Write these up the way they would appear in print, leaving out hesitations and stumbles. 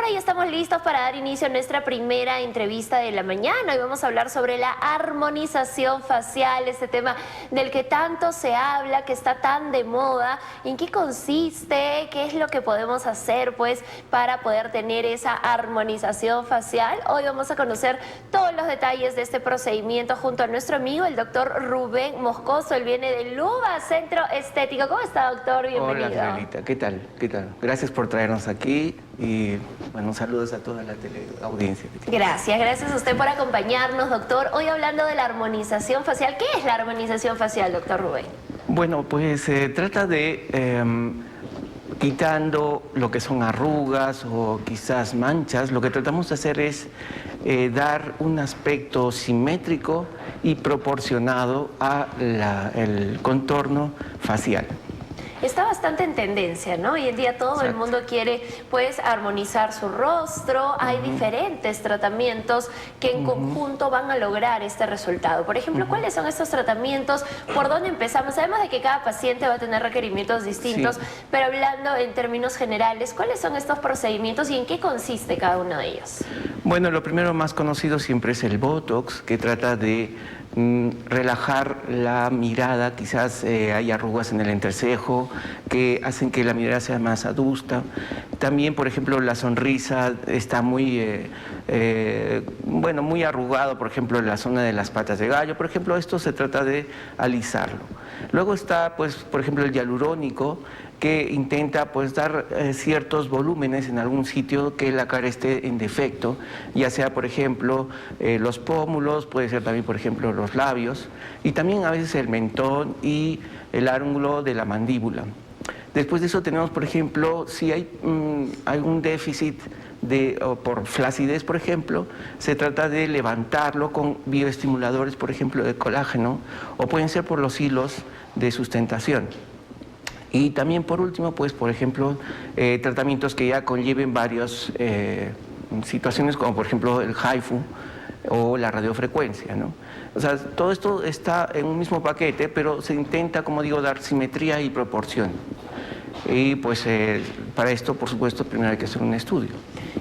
ahora ya estamos listos para dar inicio a nuestra primera entrevista de la mañana. Hoy vamos a hablar sobre la armonización facial, este tema del que tanto se habla, que está tan de moda. ¿En qué consiste? ¿Qué es lo que podemos hacer, pues, para poder tener esa armonización facial? Hoy vamos a conocer todos los detalles de este procedimiento junto a nuestro amigo, el doctor Rubén Moscoso. Él viene de Luba Centro Estético. ¿Cómo está, doctor? Bienvenido. Hola, Angelita. ¿Qué tal? ¿Qué tal? Gracias por traernos aquí y, bueno, saludos a toda la teleaudiencia. Gracias a usted por acompañarnos, doctor. Hoy hablando de la armonización facial. ¿Qué es la armonización facial, doctor Rubén? Bueno, pues se trata de quitando lo que son arrugas o quizás manchas. Lo que tratamos de hacer es dar un aspecto simétrico y proporcionado al contorno facial. Está bastante en tendencia, ¿no? Hoy en día todo el mundo quiere, pues, armonizar su rostro. Hay diferentes tratamientos que en conjunto van a lograr este resultado. Por ejemplo, ¿cuáles son estos tratamientos? ¿Por dónde empezamos? Sabemos de que cada paciente va a tener requerimientos distintos, pero hablando en términos generales, ¿cuáles son estos procedimientos y en qué consiste cada uno de ellos? Bueno, lo primero más conocido siempre es el Botox, que trata de relajar la mirada. Quizás hay arrugas en el entrecejo que hacen que la mirada sea más adusta. También, por ejemplo, la sonrisa está muy, muy arrugado, por ejemplo, en la zona de las patas de gallo. Por ejemplo, esto se trata de alisarlo. Luego está, pues, por ejemplo, el hialurónico, que intenta, pues, dar ciertos volúmenes en algún sitio que la cara esté en defecto, ya sea, por ejemplo, los pómulos, puede ser también, por ejemplo, los labios, y también a veces el mentón y el ángulo de la mandíbula. Después de eso tenemos, por ejemplo, si hay algún déficit por flacidez, por ejemplo, se trata de levantarlo con bioestimuladores, por ejemplo, de colágeno, o pueden ser por los hilos de sustentación. Y también, por último, pues, por ejemplo, tratamientos que ya conlleven varias situaciones, como por ejemplo el HIFU o la radiofrecuencia, ¿no? O sea, todo esto está en un mismo paquete, pero se intenta, como digo, dar simetría y proporción. Y pues para esto, por supuesto, primero hay que hacer un estudio.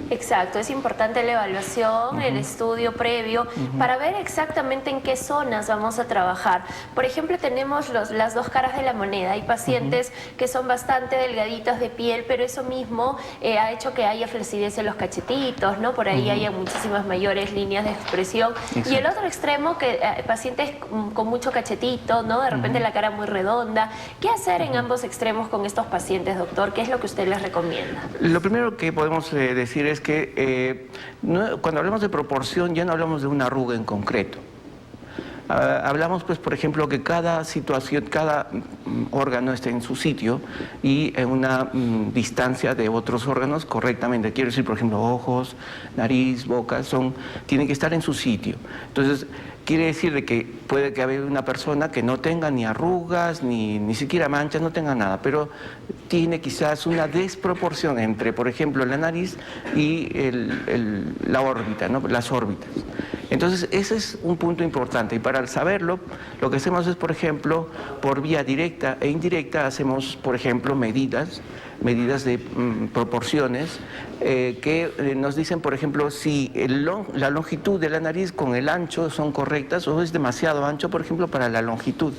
Exacto, es importante la evaluación, el estudio previo, para ver exactamente en qué zonas vamos a trabajar. Por ejemplo, tenemos las dos caras de la moneda. Hay pacientes que son bastante delgaditos de piel, pero eso mismo ha hecho que haya flacidez en los cachetitos, ¿no? Por ahí haya muchísimas mayores líneas de expresión. Exacto. Y el otro extremo, que pacientes con mucho cachetito, ¿no? De repente la cara muy redonda. ¿Qué hacer en ambos extremos con estos pacientes, doctor? ¿Qué es lo que usted les recomienda? Lo primero que podemos decir es que cuando hablamos de proporción ya no hablamos de una arruga en concreto. Hablamos, pues, por ejemplo, que cada situación, cada órgano esté en su sitio y en una distancia de otros órganos correctamente. Quiero decir, por ejemplo, ojos, nariz, boca, tienen que estar en su sitio. Entonces, quiere decir de que puede que haya una persona que no tenga ni arrugas, ni siquiera manchas, no tenga nada, pero tiene quizás una desproporción entre, por ejemplo, la nariz y la órbita, ¿no? Las órbitas. Entonces, ese es un punto importante, y para saberlo, lo que hacemos es, por ejemplo, por vía directa e indirecta, hacemos, por ejemplo, medidas de proporciones que nos dicen, por ejemplo, si la longitud de la nariz con el ancho son correctas o es demasiado ancho, por ejemplo, para la longitud.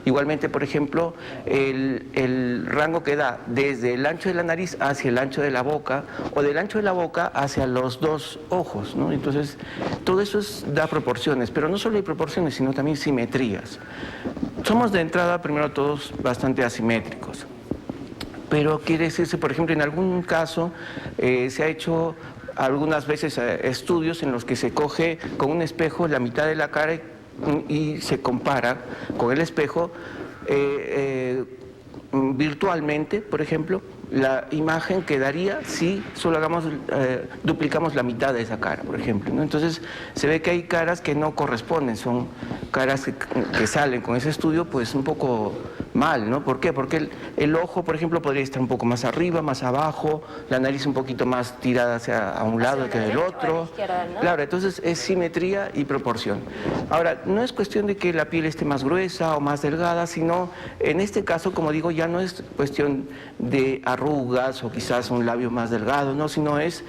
Igualmente, por ejemplo, el rango que da desde el ancho de la nariz hacia el ancho de la boca, o del ancho de la boca hacia los dos ojos, ¿no? Entonces, todo eso da proporciones, pero no solo hay proporciones, sino también simetrías. Somos de entrada, primero todos, bastante asimétricos. Pero quiere decirse, por ejemplo, en algún caso se ha hecho algunas veces estudios en los que se coge con un espejo la mitad de la cara y se compara con el espejo virtualmente, por ejemplo, la imagen que daría si solo duplicamos la mitad de esa cara, por ejemplo, ¿no? Entonces se ve que hay caras que no corresponden, son caras que salen con ese estudio, pues, un poco mal, ¿no? ¿Por qué? Porque el ojo, por ejemplo, podría estar un poco más arriba, más abajo, la nariz un poquito más tirada a un lado que del otro. Izquierda, ¿no? Claro, entonces es simetría y proporción. Ahora, no es cuestión de que la piel esté más gruesa o más delgada, sino en este caso, como digo, ya no es cuestión de arrugas o quizás un labio más delgado, no, sino es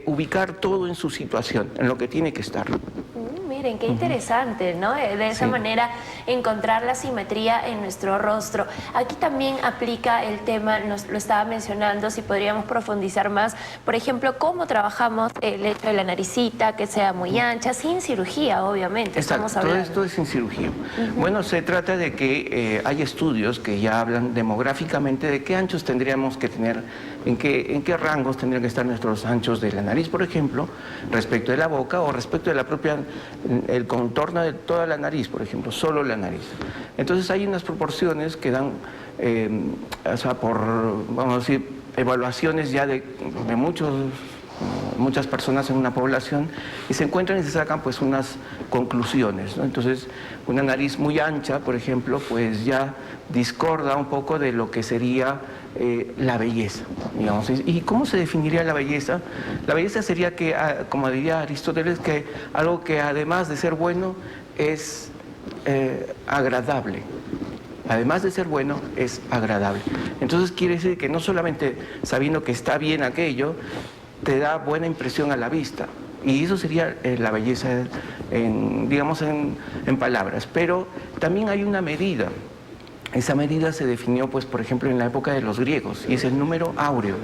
ubicar todo en su situación, en lo que tiene que estar. Miren, qué interesante, ¿no? De esa manera encontrar la simetría en nuestro rostro. Aquí también aplica el tema, nos lo estaba mencionando, si podríamos profundizar más, por ejemplo, cómo trabajamos el hecho de la naricita, que sea muy ancha, sin cirugía, obviamente. Exacto, todo esto es sin cirugía. Bueno, se trata de que hay estudios que ya hablan demográficamente de qué anchos tendríamos que tener, en qué rangos tendrían que estar nuestros anchos de la nariz, por ejemplo, respecto de la boca o respecto de la propia, el contorno de toda la nariz, por ejemplo, solo la nariz. Entonces hay unas proporciones que dan, o sea, por, vamos a decir, evaluaciones ya de muchas personas en una población, y se encuentran y se sacan pues unas conclusiones, ¿no? Entonces, una nariz muy ancha, por ejemplo, pues ya discorda un poco de lo que sería la belleza, digamos. ¿Y cómo se definiría la belleza? La belleza sería que, como diría Aristóteles, que algo que además de ser bueno es agradable. Además de ser bueno, es agradable. Entonces quiere decir que no solamente sabiendo que está bien aquello, te da buena impresión a la vista. Y eso sería la belleza, digamos, en palabras. Pero también hay una medida. Esa medida se definió, pues, por ejemplo, en la época de los griegos, y es el número áureo.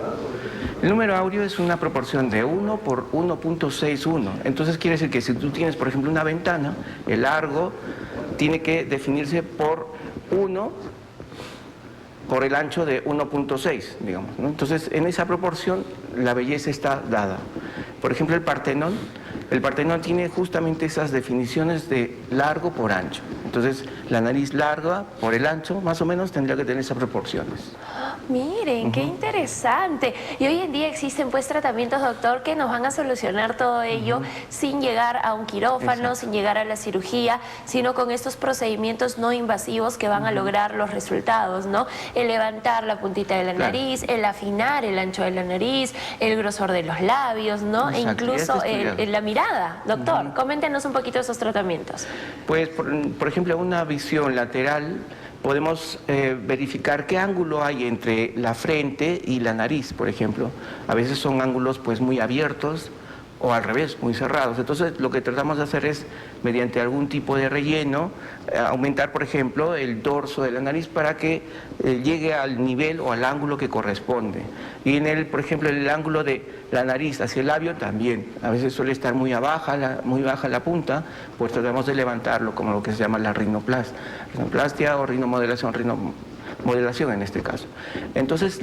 El número áureo es una proporción de 1 por 1.61. Entonces quiere decir que si tú tienes, por ejemplo, una ventana, el largo tiene que definirse por 1 por el ancho de 1.6, digamos, ¿no? Entonces, en esa proporción, la belleza está dada. Por ejemplo, el Partenón tiene justamente esas definiciones de largo por ancho. Entonces, la nariz larga por el ancho, más o menos, tendría que tener esas proporciones. Miren, qué interesante. Y hoy en día existen pues tratamientos, doctor, que nos van a solucionar todo ello sin llegar a un quirófano, sin llegar a la cirugía, sino con estos procedimientos no invasivos que van a lograr los resultados, ¿no? El levantar la puntita de la nariz, el afinar el ancho de la nariz, el grosor de los labios, ¿no? E incluso la mirada. Doctor, coméntenos un poquito esos tratamientos. Pues, por ejemplo, una visión lateral, podemos verificar qué ángulo hay entre la frente y la nariz, por ejemplo. A veces son ángulos pues muy abiertos o al revés, muy cerrados. Entonces lo que tratamos de hacer es, mediante algún tipo de relleno, aumentar, por ejemplo, el dorso de la nariz para que llegue al nivel o al ángulo que corresponde. Y por ejemplo, el ángulo de la nariz hacia el labio también. A veces suele estar muy baja la punta, pues tratamos de levantarlo, como lo que se llama la rinoplastia o rinomodelación en este caso. Entonces,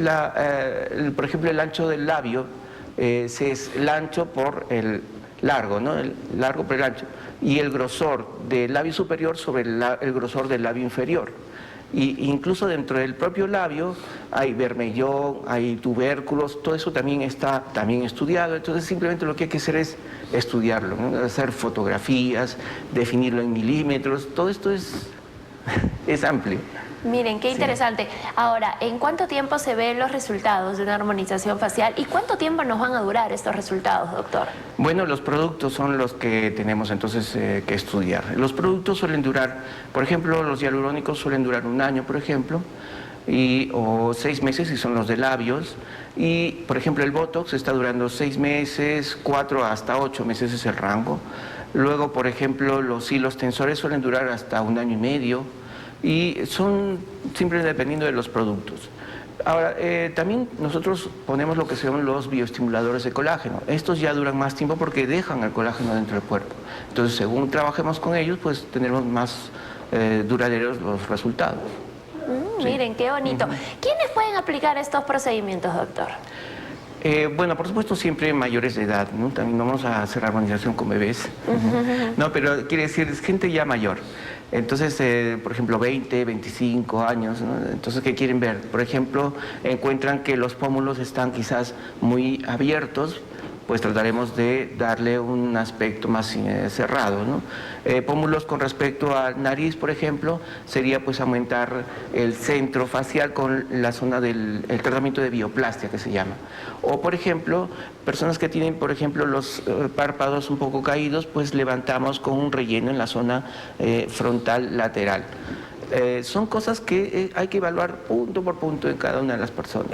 por ejemplo, el ancho del labio es el ancho por el largo, ¿no? El largo por el ancho. Y el grosor del labio superior sobre el grosor del labio inferior. Y incluso dentro del propio labio hay vermellón, hay tubérculos, todo eso también está estudiado. Entonces simplemente lo que hay que hacer es estudiarlo, ¿no? Hacer fotografías, definirlo en milímetros, todo esto es amplio. Miren, qué interesante. Ahora, ¿en cuánto tiempo se ven los resultados de una armonización facial y cuánto tiempo nos van a durar estos resultados, doctor? Bueno, los productos son los que tenemos entonces que estudiar. Los productos suelen durar, por ejemplo, los hialurónicos suelen durar 1 año, por ejemplo, o 6 meses si son los de labios. Y, por ejemplo, el Botox está durando 6 meses, 4 hasta 8 meses es el rango. Luego, por ejemplo, los hilos tensores suelen durar hasta 1 año y medio. Y son siempre dependiendo de los productos. Ahora, también nosotros ponemos lo que se llaman los bioestimuladores de colágeno. Estos ya duran más tiempo porque dejan el colágeno dentro del cuerpo. Entonces, según trabajemos con ellos, pues tendremos más duraderos los resultados. Miren, qué bonito. ¿Quiénes pueden aplicar estos procedimientos, doctor? Bueno, por supuesto siempre mayores de edad, ¿no? También no vamos a hacer armonización con bebés. No, pero quiere decir, es gente ya mayor. Entonces, por ejemplo, 20, 25 años, ¿no? Entonces, ¿qué quieren ver? Por ejemplo, encuentran que los pómulos están quizás muy abiertos pues trataremos de darle un aspecto más cerrado, ¿no? Pómulos con respecto a nariz, por ejemplo, sería pues aumentar el centro facial con la zona del el tratamiento de bioplastia que se llama. O por ejemplo, personas que tienen por ejemplo los párpados un poco caídos, pues levantamos con un relleno en la zona frontal lateral. Son cosas que hay que evaluar punto por punto en cada una de las personas.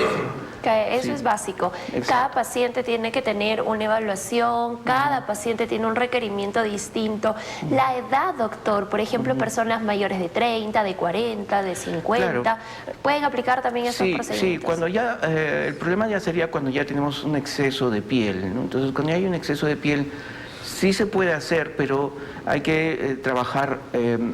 Eso Sí. es básico. Exacto. Cada paciente tiene que tener una evaluación, cada paciente tiene un requerimiento distinto. La edad, doctor, por ejemplo, personas mayores de 30, de 40, de 50, Claro. ¿pueden aplicar también esos Sí, procedimientos? cuando ya, el problema ya sería cuando ya tenemos un exceso de piel, ¿no? Entonces, cuando hay un exceso de piel, sí se puede hacer, pero hay que trabajar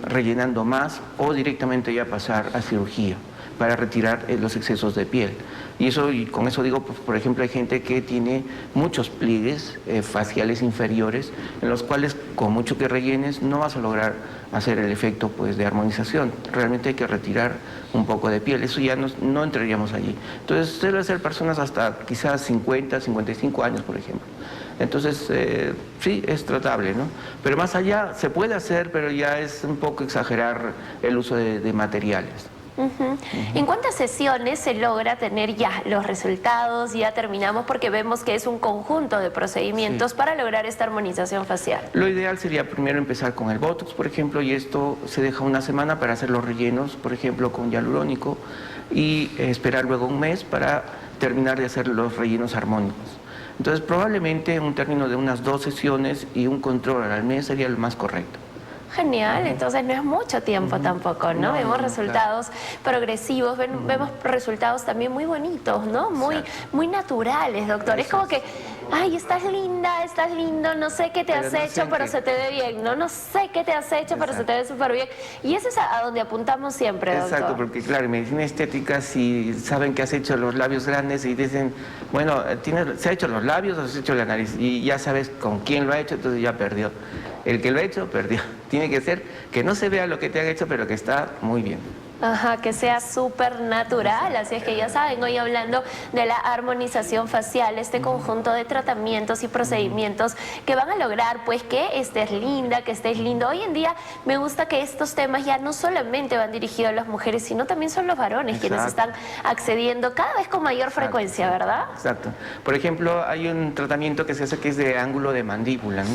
rellenando más o directamente ya pasar a cirugía para retirar los excesos de piel. Y con eso digo, pues, por ejemplo, hay gente que tiene muchos pliegues faciales inferiores, en los cuales con mucho que rellenes no vas a lograr hacer el efecto pues, de armonización. Realmente hay que retirar un poco de piel, eso ya no entraríamos allí. Entonces, debe ser personas hasta quizás 50, 55 años, por ejemplo. Entonces, sí, es tratable, ¿no? Pero más allá se puede hacer, pero ya es un poco exagerar el uso de materiales. ¿En cuántas sesiones se logra tener ya los resultados? Ya terminamos porque vemos que es un conjunto de procedimientos para lograr esta armonización facial. Lo ideal sería primero empezar con el Botox, por ejemplo, y esto se deja una semana para hacer los rellenos, por ejemplo, con hialurónico, y esperar luego un mes para terminar de hacer los rellenos armónicos. Entonces, probablemente un término de unas 2 sesiones y un control al mes sería lo más correcto. Genial, entonces no es mucho tiempo tampoco, ¿no? Vemos resultados progresivos, vemos resultados también muy bonitos, ¿no? Muy naturales, doctor. Es como que, ay, estás linda, estás lindo, no sé qué te has hecho, pero se te ve bien, ¿no? No sé qué te has hecho, pero se te ve súper bien. Y eso es a donde apuntamos siempre, doctor. Exacto, porque claro, en medicina estética, si saben que has hecho los labios grandes y dicen, bueno, ¿se ha hecho los labios o se ha hecho la nariz? Y ya sabes con quién lo ha hecho, entonces ya perdió. El que lo ha hecho, perdió. Tiene que ser que no se vea lo que te han hecho, pero que está muy bien. Ajá, que sea súper natural, así es que ya saben, hoy hablando de la armonización facial, este conjunto de tratamientos y procedimientos que van a lograr pues que estés linda, que estés lindo. Hoy en día me gusta que estos temas ya no solamente van dirigidos a las mujeres, sino también son los varones quienes están accediendo cada vez con mayor frecuencia, ¿verdad? Exacto. Por ejemplo, hay un tratamiento que se hace que es de ángulo de mandíbula, ¿no?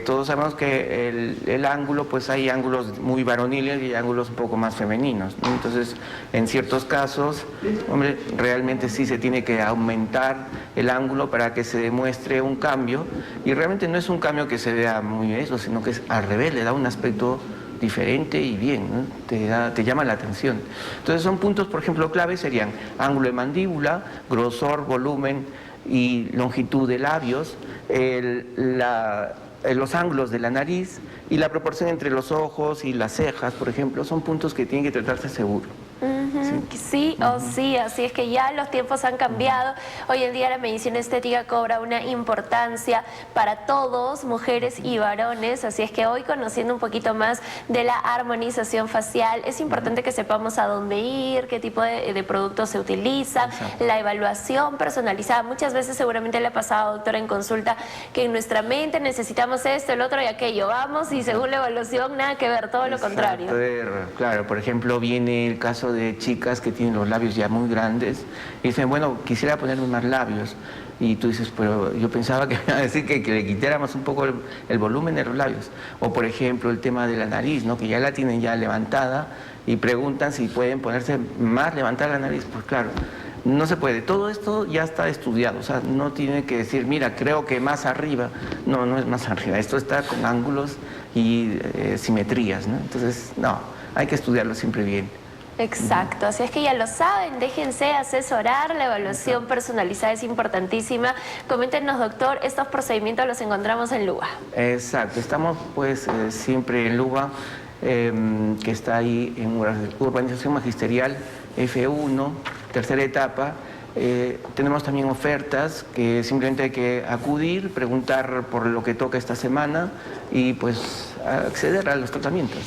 Todos sabemos que el ángulo, pues hay ángulos muy varoniles y ángulos un poco más femeninos, ¿no? Entonces, en ciertos casos, hombre, realmente sí se tiene que aumentar el ángulo para que se demuestre un cambio, y realmente no es un cambio que se vea muy eso, sino que es al revés, le da un aspecto diferente y bien, ¿no? Te llama la atención. Entonces son puntos, por ejemplo, claves serían ángulo de mandíbula, grosor, volumen y longitud de labios, los ángulos de la nariz y la proporción entre los ojos y las cejas, por ejemplo, son puntos que tienen que tratarse seguro. Sí o sí, así es que ya los tiempos han cambiado. Hoy en día la medicina estética cobra una importancia para todos, mujeres y varones, así es que hoy, conociendo un poquito más de la armonización facial, es importante que sepamos a dónde ir, qué tipo de productos se utilizan, la evaluación personalizada. Muchas veces seguramente le ha pasado, doctora, en consulta, que en nuestra mente necesitamos esto, el otro y aquello, vamos, y según la evaluación nada que ver, todo lo contrario. Claro, por ejemplo, viene el caso de chicas que tienen los labios ya muy grandes y dicen, bueno, quisiera ponerme más labios. Y tú dices, pero yo pensaba que iba a decir que le quitáramos un poco el volumen de los labios. O por ejemplo, el tema de la nariz, ¿no? Que ya la tienen ya levantada y preguntan si pueden ponerse más levantada la nariz. Pues claro, no se puede. Todo esto ya está estudiado, o sea, no tiene que decir, mira, creo que más arriba. No, no es más arriba. Esto está con ángulos y simetrías, ¿no? Entonces, no, hay que estudiarlo siempre bien. Exacto, así es que ya lo saben, déjense asesorar, la evaluación personalizada es importantísima. Coméntenos, doctor, estos procedimientos los encontramos en Luba. Exacto, estamos pues siempre en Luba, que está ahí en Urbanización Magisterial F1, tercera etapa. Tenemos también ofertas que simplemente hay que acudir, preguntar por lo que toca esta semana y pues acceder a los tratamientos.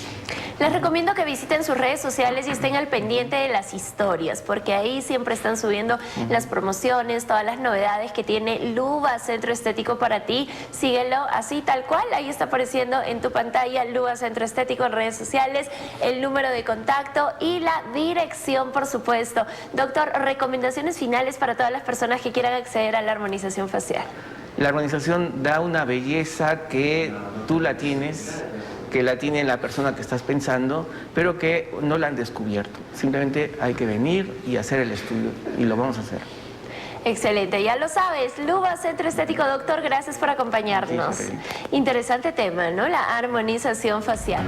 Les recomiendo que visiten sus redes sociales y estén al pendiente de las historias, porque ahí siempre están subiendo las promociones, todas las novedades que tiene Luba Centro Estético para ti. Síguelo así tal cual, ahí está apareciendo en tu pantalla Luba Centro Estético en redes sociales, el número de contacto y la dirección, por supuesto. Doctor, recomendaciones finales para todas las personas que quieran acceder a la armonización facial. La armonización da una belleza que tú la tienes, que la tiene la persona que estás pensando, pero que no la han descubierto. Simplemente hay que venir y hacer el estudio, y lo vamos a hacer. Excelente, ya lo sabes, Luba Centro Estético. Doctor, gracias por acompañarnos. Sí, interesante tema, ¿no? La armonización facial.